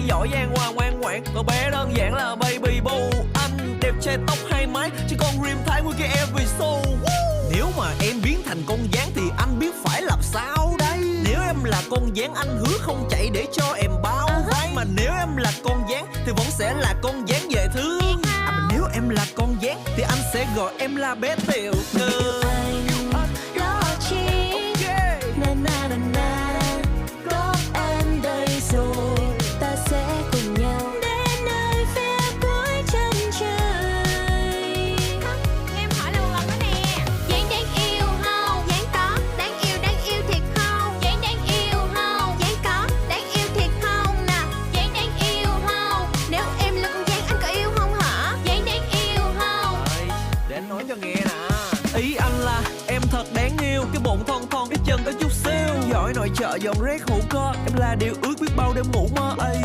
giỏi giang hoa ngoan ngoãn, cậu bé đơn giản là baby boo. Anh đẹp trai tóc hai mái, chỉ con Dream Thái nguyên cái every show. Nếu mà em biến thành con gián thì anh biết phải làm sao đây. Nếu em là con gián anh hứa không chạy để cho em bao vây. Mà nếu em là con gián thì vẫn sẽ là con gián về thương. Mà nếu em là con gián thì anh sẽ gọi em là bé tiểu thư. Lo chi na na na na, có em đây rồi ta sẽ cùng nhau đến nơi phía cuối chân trời. Em hỏi lần lần đó nè. Gián đáng yêu không? Gián có đáng yêu thiệt không? Gián đáng yêu không? Gián có đáng yêu thiệt không nè? Gián đáng yêu không? Nếu em là con gián anh có yêu không hả? Gián đáng yêu không? Để anh nói cho nghe nè. Ý anh là em thật đáng yêu, cái bụng thon thon, cái chân có chút xíu, giỏi nội trợ dọn rác hữu cơ. Em là điều ước biết bao đêm ngủ mơ ấy.